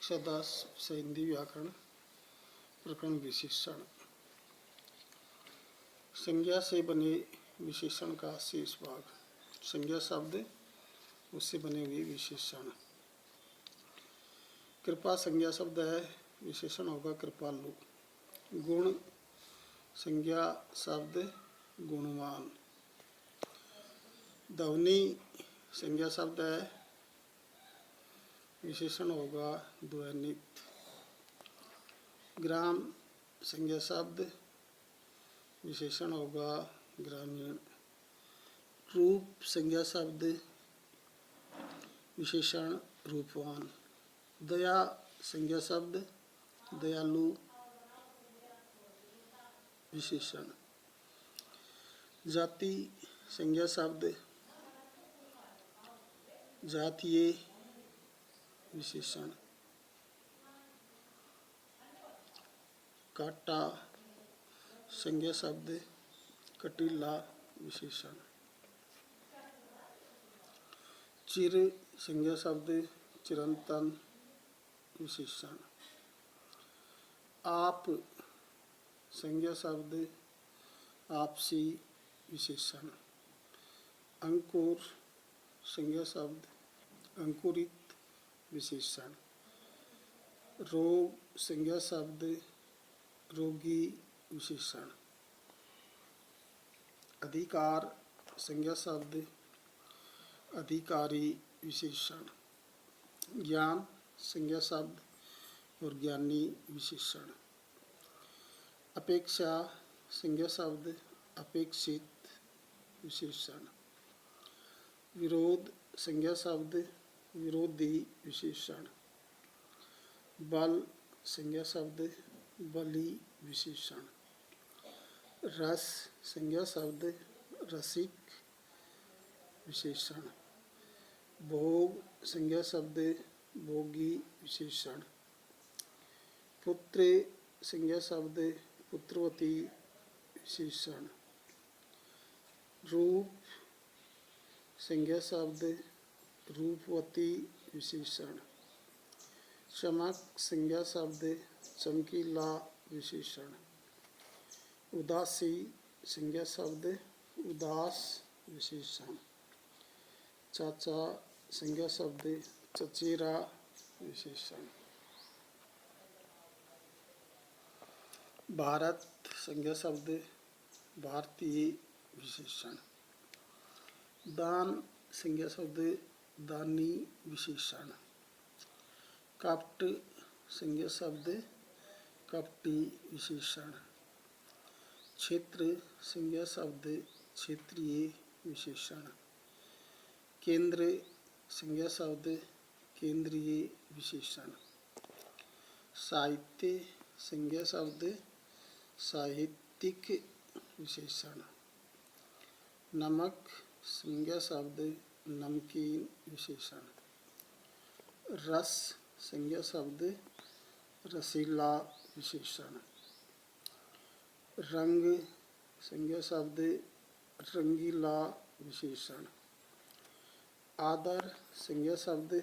कक्षा 10 हिंदी व्याकरण प्रकरण विशेषण। संज्ञा से बने विशेषण का शेष भाग। संज्ञा शब्द उससे बने हुए विशेषण। कृपा संज्ञा शब्द है, विशेषण होगा कृपालु। गुण संज्ञा शब्द गुणवान। ध्वनि संज्ञा शब्द है, विशेषण होगा ध्वनित। ग्राम संज्ञा शब्द, विशेषण होगा ग्रामीण। रूप संज्ञा शब्द, विशेषण रूपवान। दया संज्ञा शब्द दयालु, विशेषण। जाति संज्ञा शब्द जातीय, विशेषण। काटा संज्ञा शब्द कटीला, विशेषण। चिर संज्ञा शब्द चिरंतन, विशेषण। आप संज्ञा शब्द आपसी, विशेषण। अंकुर संज्ञा शब्द अंकुरित, विशेषण। रोग संज्ञा शब्द रोगी, विशेषण। अधिकार संज्ञा शब्द अधिकारी, विशेषण। ज्ञान संज्ञा शब्द और ज्ञानी, विशेषण। अपेक्षा संज्ञा शब्द अपेक्षित, विशेषण। विरोध संज्ञा शब्द विरोधी, विशेषण। बल संज्ञा शब्द बली, विशेषण। रस संज्ञा शब्द रसिक, विशेषण। भोग संज्ञा शब्द भोगी, विशेषण। पुत्र संज्ञा शब्द पुत्रवती, विशेषण। रूप संज्ञा शब्द रूपवती, विशेषण। चमक संज्ञा शब्द चमकीला, विशेषण। उदासी संज्ञा शब्द उदास, विशेषण। चाचा संज्ञा शब्द चचेरा, विशेषण। भारत संज्ञा शब्द भारतीय, विशेषण। दान संज्ञा शब्द दानी, विशेषण। कपट संज्ञा शब्द कपटी, विशेषण। क्षेत्र संज्ञा शब्द क्षेत्रीय, विशेषण। केंद्र संज्ञा शब्द केंद्रीय, विशेषण। साहित्य संज्ञा शब्द साहित्यिक, विशेषण। नमक संज्ञा शब्द नमकीन, विशेषण। रस संज्ञा शब्द रसीला, विशेषण। रंग संज्ञा शब्द रंगीला, विशेषण। आदर संज्ञा शब्द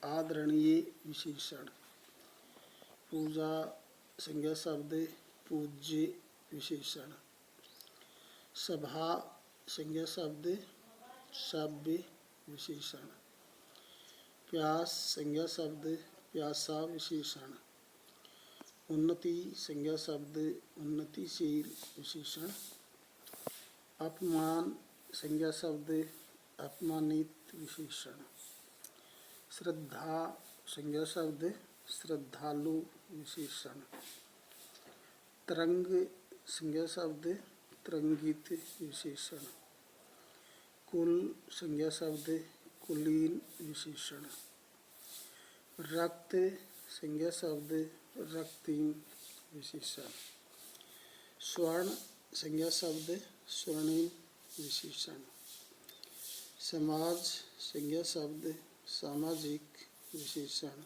आदरणीय, विशेषण। पूजा संज्ञा शब्द पूज्य, विशेषण। सभा संज्ञा शब्द सभ्य, विशेषण। प्यास संज्ञा शब्द प्यासा, विशेषण। उन्नति संज्ञा शब्द उन्नतिशील, विशेषण। अपमान संज्ञा शब्द अपमानित, विशेषण। श्रद्धा संज्ञा शब्द श्रद्धालु, विशेषण। तरंग संज्ञा शब्द तरंगित, विशेषण। कुल संज्ञा शब्द कुलीन, विशेषण। रक्त संज्ञा शब्द रक्तीम, विशेषण। स्वर्ण संज्ञा शब्द स्वर्णिम, विशेषण। समाज संज्ञा शब्द सामाजिक, विशेषण।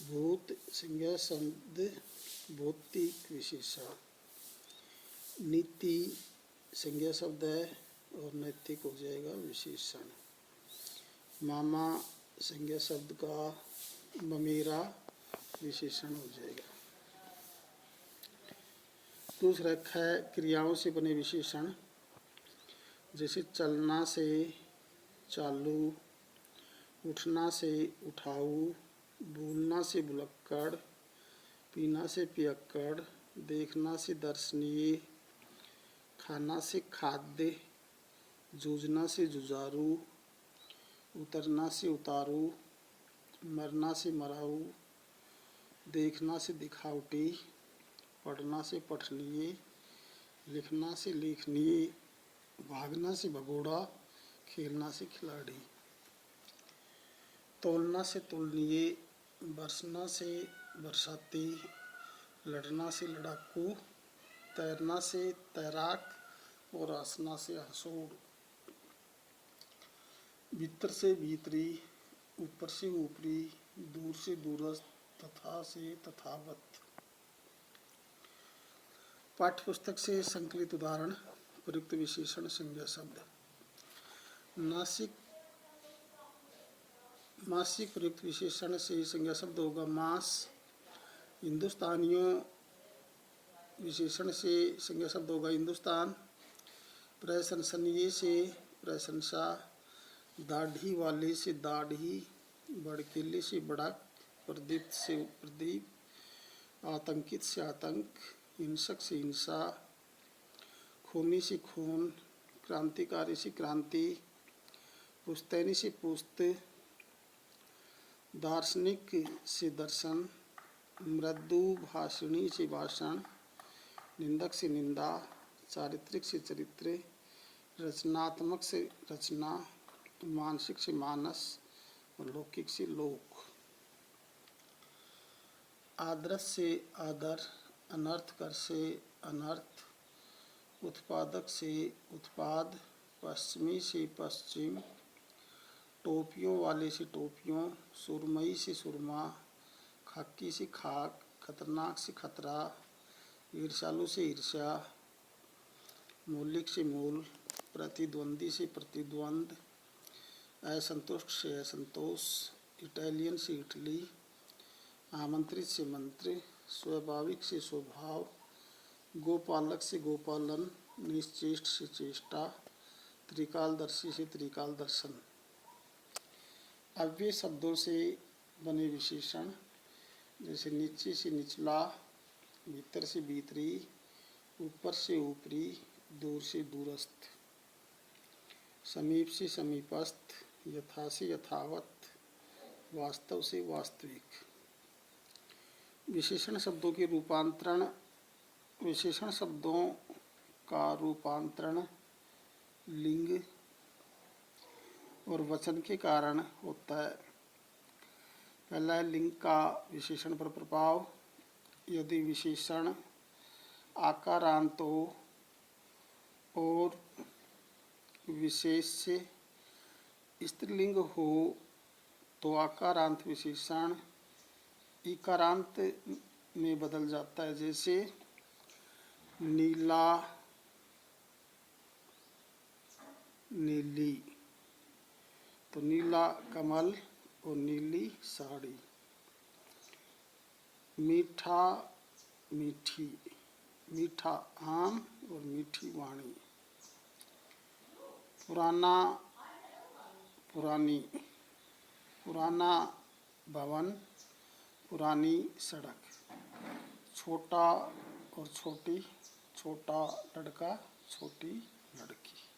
भूत संज्ञा शब्द भौतिक, विशेषण। नीति संज्ञा शब्द है और नैतिक हो जाएगा, विशेषण। मामा संज्ञा शब्द का ममेरा विशेषण हो जाएगा। दूसरा है क्रियाओं से बने विशेषण, जैसे चलना से चालू, उठना से उठाऊ, बोलना से बुलक्कड़, पीना से पियक्कड़, देखना से दर्शनीय, खाना से खाद्य, जूझना से जुझारू, उतरना से उतारू, मरना से मराऊ, देखना से दिखावटी, पढ़ना से पठनीय, लिखना से लेखनीय, भागना से भगोड़ा, खेलना से खिलाड़ी। तोलना से तुलनीय, बरसना से बरसाती, लड़ना से लड़ाकू, तैरना से तैराक और हंसना से हंसोड़। भीतर से भीतरी, ऊपर से ऊपरी, दूर से दूरस्थ, तथा से तथावत। पाठ्य पुस्तक से संकलित उदाहरण, प्रयुक्त विशेषण संज्ञा शब्द। मासिक प्रयुक्त विशेषण से संज्ञा शब्द होगा मास। हिंदुस्तानियों विशेषण से संज्ञा शब्द होगा हिंदुस्तान। प्रशंसनीय से प्रशंसा, दाढ़ी वाले से दाढ़ी, भड़कीले से भड़क, प्रदीप्त से प्रदीप, आतंकित से आतंक, हिंसक से हिंसा, खूनी से खून, क्रांतिकारी से क्रांति, पुश्तैनी से पुश्त, दार्शनिक से दर्शन, मृदु भाषणी से भाषण, निंदक से निंदा, चारित्रिक से चरित्र, रचनात्मक से रचना, मानसिक से मानस और लौकिक से लोक। आदर्श से आदर, अनर्थकर से अनर्थ, उत्पादक से उत्पाद, पश्चिमी से पश्चिम, टोपियों वाले से टोपियों, सुरमई से सुरमा, खाकी से खाक, खतरनाक से खतरा, ईर्ष्यालु से ईर्ष्या, मौलिक से मूल, प्रतिद्वंदी से प्रतिद्वंद, असंतुष्ट से असंतोष, इटालियन से इटली, आमंत्रित से मंत्र, स्वाभाविक से स्वभाव, गोपालक से गोपालन, निश्चेष्ट से चेष्टा, त्रिकालदर्शी से त्रिकाल दर्शन। अव्यय शब्दों से बने विशेषण, जैसे नीचे से निचला, भीतर से भीतरी, ऊपर से ऊपरी, दूर से दूरस्थ, समीप से समीपस्थ, यथा से यथावत, वास्तव से वास्तविक। विशेषण शब्दों के रूपांतरण। विशेषण शब्दों का रूपांतरण लिंग और वचन के कारण होता है। पहला है लिंग का विशेषण पर प्रभाव। यदि विशेषण आकारांत हो और विशेष से स्त्रीलिंग हो तो आकारांत विशेषण इकारांत में बदल जाता है। जैसे नीला, नीली, तो नीला कमल और नीली साड़ी। मीठा, मीठी, मीठा आम और मीठी वाणी। पुराना, पुरानी, पुराना भवन, पुरानी सड़क। छोटा और छोटी, छोटा लड़का, छोटी लड़की।